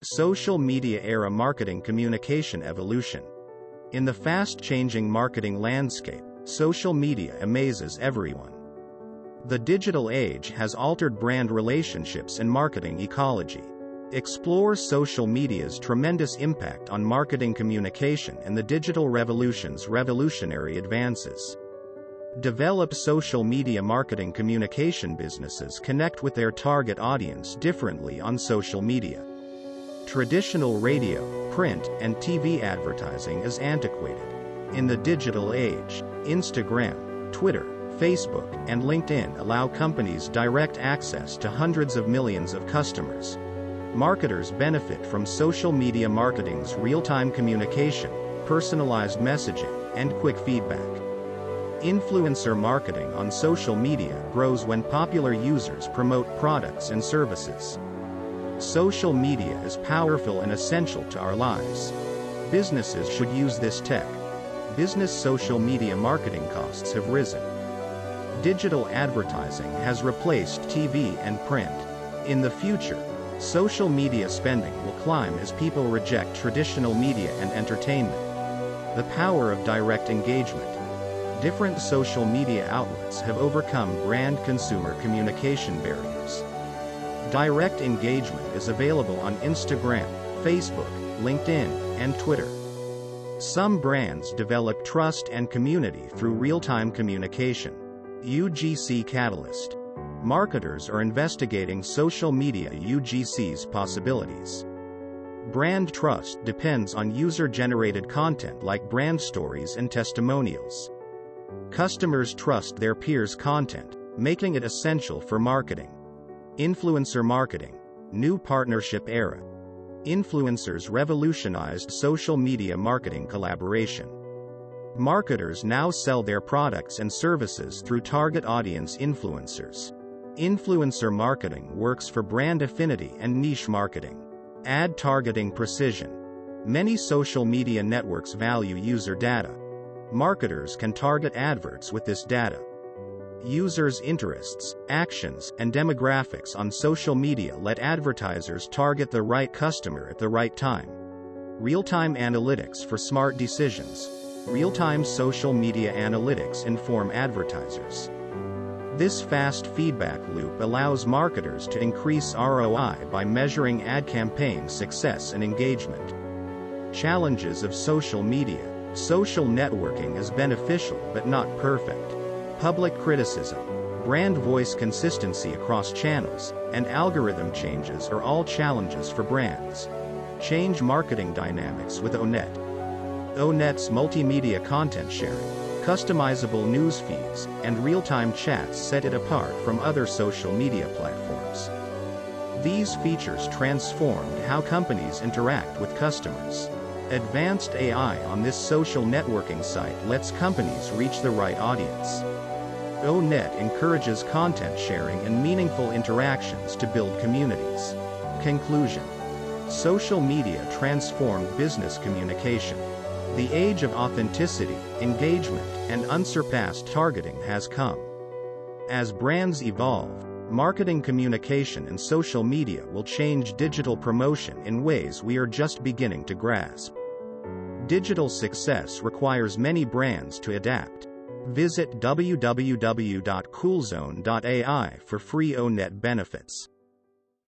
Social media era marketing communication evolution. In the fast-changing marketing landscape, social media amazes everyone. The digital age has altered brand relationships and marketing ecology. Explore social media's tremendous impact on marketing communication and the digital revolution's revolutionary advances. Develop social media marketing communication. Businesses connect with their target audience differently on social media. Traditional radio, print, and TV advertising is antiquated. In the digital age, Instagram, Twitter, Facebook, and LinkedIn allow companies direct access to hundreds of millions of customers. Marketers benefit from social media marketing's real-time communication, personalized messaging, and quick feedback. Influencer marketing on social media grows when popular users promote products and services. Social media is powerful and essential to our lives. Businesses should use this tech. Business social media marketing costs have risen. Digital advertising has replaced TV and print. In the future, social media spending will climb as people reject traditional media and entertainment. The power of direct engagement. Different social media outlets have overcome brand-consumer communication barriers. Direct engagement is available on Instagram, Facebook, LinkedIn, and Twitter. Some brands develop trust and community through real-time communication. UGC Catalyst. Marketers are investigating social media UGC's possibilities. Brand trust depends on user-generated content like brand stories and testimonials. Customers trust their peers' content, making it essential for marketing. Influencer marketing. New partnership era. Influencers revolutionized social media marketing collaboration. Marketers now sell their products and services through target audience influencers. Influencer marketing works for brand affinity and niche marketing. Ad targeting precision. Many social media networks value user data. Marketers can target adverts with this data. Users' interests, actions, and demographics on social media let advertisers target the right customer at the right time. Real-time analytics for smart decisions. Real-time social media analytics inform advertisers. This fast feedback loop allows marketers to increase ROI by measuring ad campaign success and engagement. Challenges of social media. Social networking is beneficial but not perfect. Public criticism, brand voice consistency across channels, and algorithm changes are all challenges for brands. Change marketing dynamics with Onet. Onet's multimedia content sharing, customizable news feeds, and real-time chats set it apart from other social media platforms. These features transformed how companies interact with customers. Advanced AI on this social networking site lets companies reach the right audience. Onet encourages content sharing and meaningful interactions to build communities. Conclusion. Social media transformed business communication. The age of authenticity, engagement, and unsurpassed targeting has come. As brands evolve, marketing communication and social media will change digital promotion in ways we are just beginning to grasp. Digital success requires many brands to adapt. Visit www.coolzone.ai for free Onet benefits.